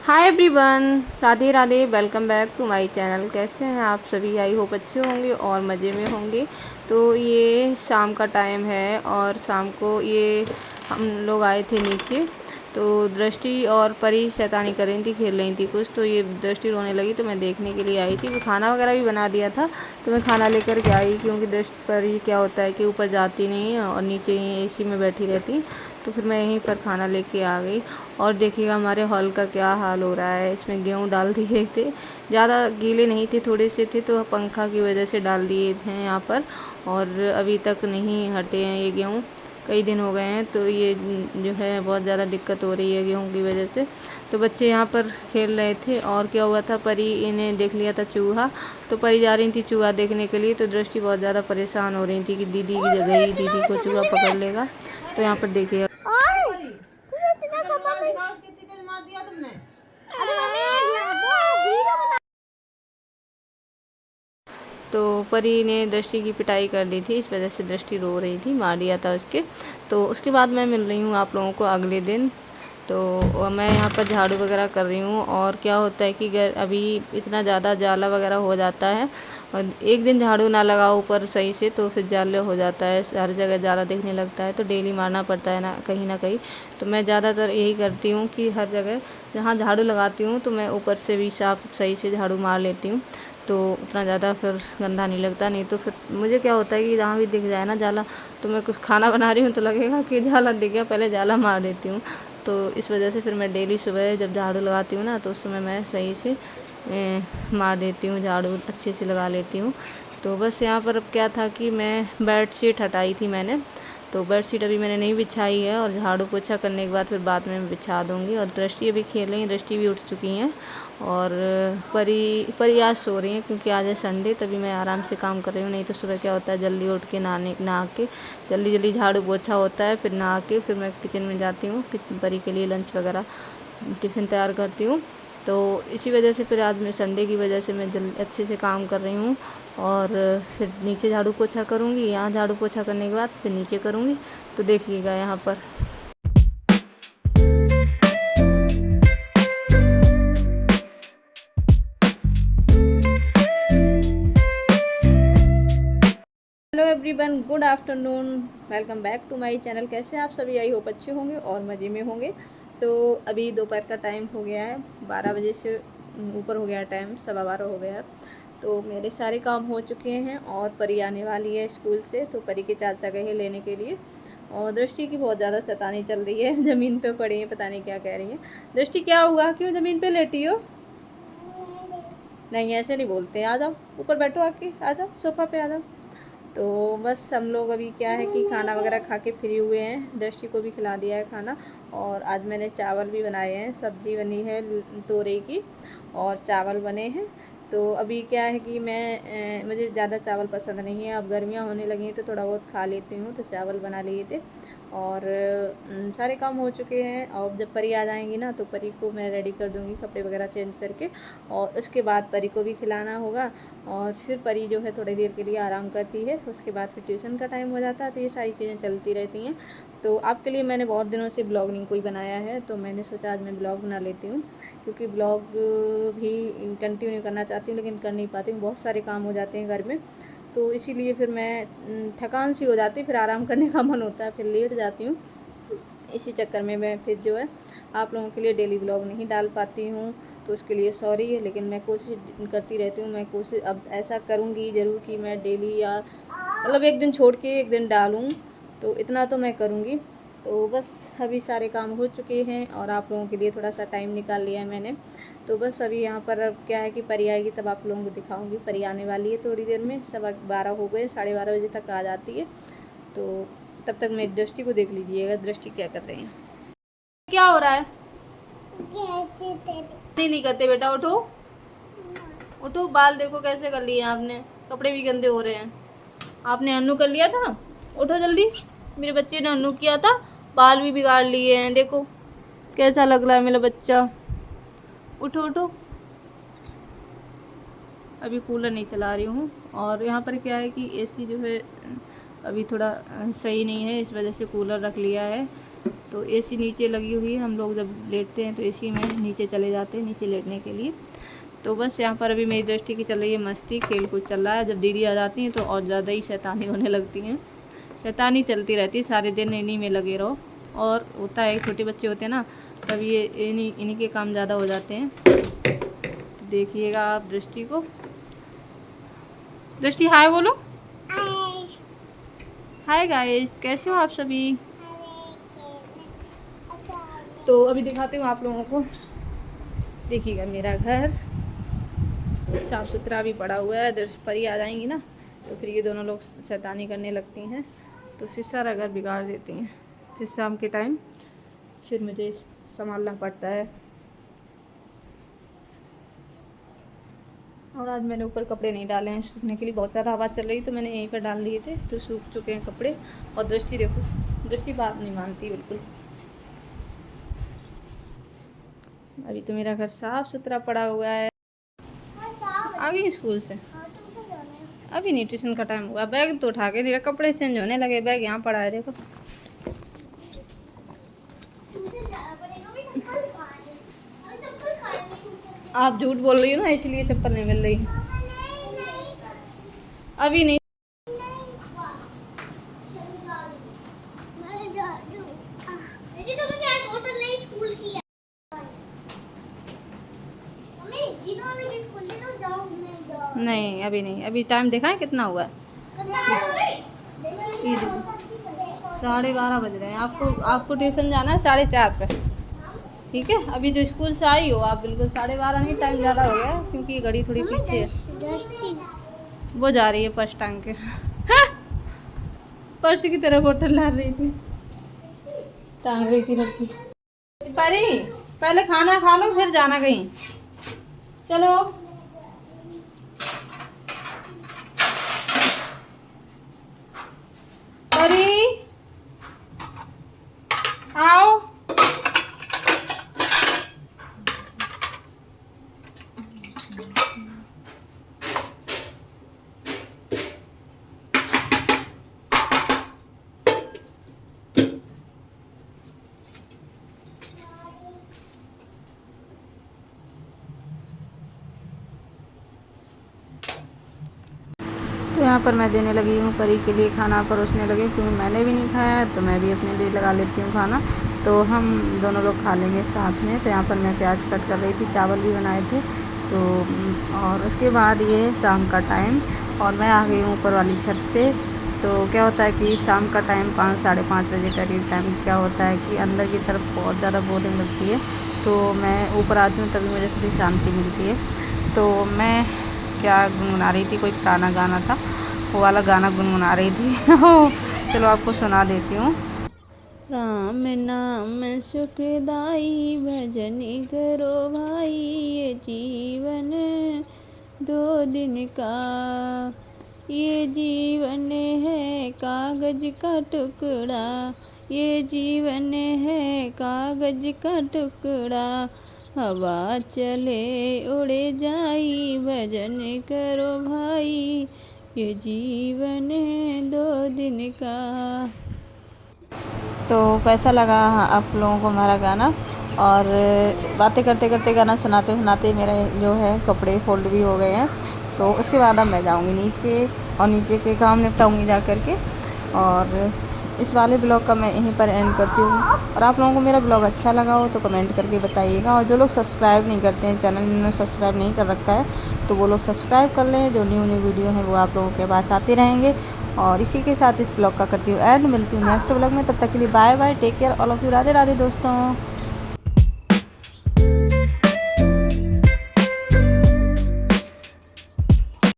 Hi everyone, Radhe Radhe. Welcome back to my channel. कैसे हैं आप सभी? आई होप अच्छे होंगे और मज़े में होंगे। तो ये शाम का टाइम है और शाम को ये हम लोग आए थे नीचे। तो दृष्टि और परी शैतानी कर रही थी, खेल रही थी कुछ। तो ये दृष्टि रोने लगी तो मैं देखने के लिए आई थी। वो खाना वगैरह भी बना दिया था तो मैं खाना लेकर के आई, क्योंकि दृष्टि परी क्या होता है कि ऊपर जाती नहीं है और नीचे ही एसी में बैठी रहती। तो फिर मैं यहीं पर खाना लेके आ गई। और देखिएगा हमारे हॉल का क्या हाल हो रहा है। इसमें गेहूँ डाल दिए थे, ज़्यादा गीले नहीं थे, थोड़े से थे, तो पंखा की वजह से डाल दिए थे यहाँ पर। और अभी तक नहीं हटे हैं ये गेहूँ, कई दिन हो गए हैं। तो ये जो है बहुत ज़्यादा दिक्कत हो रही है गेहूँ की वजह से। तो बच्चे यहाँ पर खेल रहे थे और क्या हुआ था, परी इन्हें देख लिया था चूहा। तो परी जा रही थी चूहा देखने के लिए। तो दृष्टि बहुत ज़्यादा परेशान हो रही थी कि दीदी की जगह ही दीदी को चूहा पकड़ लेगा। तो यहाँ पर देखिए तो परी ने दृष्टि की पिटाई कर दी थी, इस वजह से दृष्टि रो रही थी, मार दिया था उसके। तो उसके बाद मैं मिल रही हूँ आप लोगों को अगले दिन। तो मैं यहाँ पर झाड़ू वगैरह कर रही हूँ। और क्या होता है कि अभी इतना ज़्यादा जाला वगैरह हो जाता है, और एक दिन झाड़ू ना लगाओ ऊपर सही से तो फिर जाला हो जाता है, हर जगह जाला दिखने लगता है। तो डेली मारना पड़ता है ना कहीं। तो मैं ज़्यादातर यही करती हूँ कि हर जगह जहाँ झाड़ू लगाती हूँ तो मैं ऊपर से भी साफ सही से झाड़ू मार लेती हूँ। तो उतना ज़्यादा फिर गंदा नहीं लगता। नहीं तो फिर मुझे क्या होता है कि जहाँ भी दिख जाए ना जाला, तो मैं कुछ खाना बना रही हूँ तो लगेगा कि जाला दिख गया, पहले जाला मार देती हूँ। तो इस वजह से फिर मैं डेली सुबह जब झाड़ू लगाती हूँ ना, तो उस समय मैं सही से मार देती हूँ, झाड़ू अच्छे से लगा लेती हूँ। तो बस यहाँ पर अब क्या था कि मैं बेडशीट हटाई थी मैंने। तो बेडशीट अभी मैंने नहीं बिछाई है, और झाड़ू पोछा करने के बाद फिर बाद में मैं बिछा दूँगी। और दृष्टि अभी खेल रही हैं, दृष्टि भी उठ चुकी हैं। और परी आज सो रही हैं, क्योंकि आज है संडे, तभी मैं आराम से काम कर रही हूँ। नहीं तो सुबह क्या होता है, जल्दी उठ के नहा के जल्दी जल्दी झाड़ू पोछा होता है, फिर नहा के फिर मैं किचन में जाती हूँ, परी के लिए लंच वगैरह टिफ़िन तैयार करती हूँ। तो इसी वजह से फिर आज मैं संडे की वजह से मैं जल्दी अच्छे से काम कर रही हूँ। और फिर नीचे झाड़ू पोछा करूँगी, यहाँ झाड़ू पोछा करने के बाद फिर नीचे करूँगी। तो देखिएगा यहाँ पर। Hello everyone, good afternoon. Welcome back to my channel. कैसे हैं आप सभी? आई होप अच्छे होंगे और मज़े में होंगे। तो अभी दोपहर का टाइम हो गया है, 12 बजे से ऊपर हो गया टाइम, 12:15 हो गया। तो मेरे सारे काम हो चुके हैं और परी आने वाली है स्कूल से। तो परी के चाचा गए हैं लेने के लिए। और दृष्टि की बहुत ज़्यादा शैतानी चल रही है, ज़मीन पे पड़ी है, पता नहीं क्या कह रही है। दृष्टि क्या हुआ, क्यों ज़मीन पे लेटी हो? नहीं, ऐसे नहीं बोलते। आ जाओ ऊपर बैठो, आके आ जाओ, सोफ़ा पे आ जाओ। तो बस हम लोग अभी क्या है कि खाना वगैरह खा के फ्री हुए हैं, दृष्टि को भी खिला दिया है खाना। और आज मैंने चावल भी बनाए हैं, सब्ज़ी बनी है तोरई की और चावल बने हैं। तो अभी क्या है कि मुझे ज़्यादा चावल पसंद नहीं है, अब गर्मियाँ होने लगी हैं तो थोड़ा बहुत खा लेती हूँ, तो चावल बना लिए थे। और सारे काम हो चुके हैं। और जब परी आ जाएंगी ना, तो परी को मैं रेडी कर दूँगी कपड़े वगैरह चेंज करके, और उसके बाद परी को भी खिलाना होगा। और फिर परी जो है थोड़ी देर के लिए आराम करती है, उसके बाद फिर ट्यूशन का टाइम हो जाता है। तो ये सारी चीज़ें चलती रहती हैं। तो आपके लिए मैंने बहुत दिनों से ब्लॉग नहीं कोई बनाया है, तो मैंने सोचा आज मैं ब्लॉग बना लेती हूँ, क्योंकि ब्लॉग भी कंटिन्यू करना चाहती हूँ लेकिन कर नहीं पाती हूँ, बहुत सारे काम हो जाते हैं घर में। तो इसीलिए फिर मैं थकान सी हो जाती, फिर आराम करने का मन होता है, फिर लेट जाती हूँ। इसी चक्कर में मैं फिर जो है आप लोगों के लिए डेली ब्लॉग नहीं डाल पाती हूँ, तो उसके लिए सॉरी है। लेकिन मैं कोशिश करती रहती हूँ, मैं कोशिश अब ऐसा करूँगी ज़रूर कि मैं डेली या मतलब एक दिन छोड़ के एक दिन डालूँ, तो इतना तो मैं करूँगी। तो बस अभी सारे काम हो चुके हैं और आप लोगों के लिए थोड़ा सा टाइम निकाल लिया है मैंने। तो बस अभी यहाँ पर अब क्या है कि परी आएगी तब आप लोगों को दिखाऊंगी। परी आने वाली है थोड़ी देर में, 12:15 हो गए, 12:30 बजे तक आ जाती है। तो तब तक मेरी दृष्टि को देख लीजिएगा, दृष्टि क्या कर रही है। क्या हो रहा है? नहीं करते बेटा, उठो उठो। बाल देखो कैसे कर लिए आपने, कपड़े भी गंदे हो रहे हैं। आपने अन्नू कर लिया था, उठो जल्दी। मेरे बच्चे ने अन्नू किया था, बाल भी बिगाड़ लिए हैं, देखो कैसा लग रहा है मेरा बच्चा। उठो उठो। अभी कूलर नहीं चला रही हूँ। और यहाँ पर क्या है कि एसी जो है अभी थोड़ा सही नहीं है, इस वजह से कूलर रख लिया है। तो एसी नीचे लगी हुई है, हम लोग जब लेटते हैं तो एसी में नीचे चले जाते हैं नीचे लेटने के लिए। तो बस यहाँ पर अभी मेरी दृष्टि की चल रही है मस्ती, खेल कूद चल रहा है। जब दीदी आ जाती हैं तो और ज़्यादा ही शैतानी होने लगती हैं, शैतानी चलती रहती है, सारे दिन इन्हीं में लगे रहो। और होता है छोटे बच्चे होते हैं ना, तब ये इन्हीं के काम ज़्यादा हो जाते हैं। तो देखिएगा आप दृष्टि को। दृष्टि हाय बोलो। हाय गाइस, कैसे हो आप सभी। तो अभी दिखाती हूँ आप लोगों को, देखिएगा मेरा घर साफ सुथरा भी पड़ा हुआ है। परी आ जाएंगी ना तो फिर ये दोनों लोग शैतानी करने लगती हैं, तो फिर सारा घर बिगाड़ देती हैं। फिर शाम के टाइम फिर मुझे संभालना पड़ता है। और आज मैंने ऊपर कपड़े नहीं डाले हैं सूखने के लिए, बहुत ज़्यादा हवा चल रही तो मैंने यहीं पर डाल दिए थे, तो सूख चुके हैं कपड़े। और दृष्टि देखो, दृष्टि बात नहीं मानती बिल्कुल। अभी तो मेरा घर साफ सुथरा पड़ा हुआ है। आ गई स्कूल से? अभी नहीं, ट्यूशन का टाइम हुआ। बैग तो उठा के नहीं, कपड़े चेंज होने लगे, बैग यहाँ पड़ा है देखो। आप झूठ बोल रही हो ना, इसलिए चप्पल नहीं मिल रही। अभी नहीं। नहीं अभी नहीं, अभी टाइम देखा है कितना हुआ है? 12:30 बज रहे हैं। आपको ट्यूशन जाना है 4:30 पे, ठीक है? अभी जो स्कूल से आई हो आप, बिल्कुल 12:30 नहीं, टाइम ज़्यादा हो गया क्योंकि ये घड़ी थोड़ी पीछे है। वो जा रही है पर्स टांग के। पर्स की तरफ बोतल ला रही थी, टांग रही थी लड़की। परी पहले खाना खा लो फिर जाना कहीं, चलो। परी आओ। तो यहाँ पर मैं देने लगी हूँ परी के लिए खाना, परोसने लगे क्योंकि मैंने भी नहीं खाया है तो मैं भी अपने लिए लगा लेती हूँ खाना, तो हम दोनों लोग खा लेंगे साथ में। तो यहाँ पर मैं प्याज कट कर रही थी, चावल भी बनाए थे। तो और उसके बाद ये है शाम का टाइम और मैं आ गई हूँ ऊपर वाली छत पे। तो क्या होता है कि शाम का टाइम 5 साढ़े 5 बजे करीब टाइम क्या होता है कि अंदर की तरफ बहुत ज़्यादा बोरिंग लगती है, तो मैं ऊपर आती हूँ तभी मुझे थोड़ी शांति मिलती है। तो मैं क्या गुनगुना रही थी, कोई पुराना गाना था, वो वाला गाना गुनगुना रही थी। चलो आपको सुना देती हूँ। राम नाम सुखदाई भजन करो भाई, ये जीवन 2 दिन का, ये जीवन है कागज का टुकड़ा, ये जीवन है कागज का टुकड़ा, हवा चले उड़े जाई भजन करो भाई, ये जीवन है 2 दिन का। तो कैसा लगा आप लोगों को हमारा गाना? और बातें करते करते गाना सुनाते सुनाते मेरे जो है कपड़े फोल्ड भी हो गए हैं। तो उसके बाद अब मैं जाऊंगी नीचे और नीचे के काम निपटाऊंगी जा कर के। और इस वाले ब्लॉग का मैं यहीं पर एंड करती हूँ। और आप लोगों को मेरा ब्लॉग अच्छा लगा हो तो कमेंट करके बताइएगा। और जो लोग सब्सक्राइब नहीं करते हैं, चैनल इन्होंने सब्सक्राइब नहीं कर रखा है, तो वो लोग सब्सक्राइब कर लें। जो न्यू वीडियो हैं वो आप लोगों के पास आते रहेंगे। और इसी के साथ इस ब्लॉग का करती हूँ एंड। मिलती हूँ नेक्स्ट ब्लॉग में, तब तक के लिए bye bye, take care all of you. Radhe Radhe दोस्तों।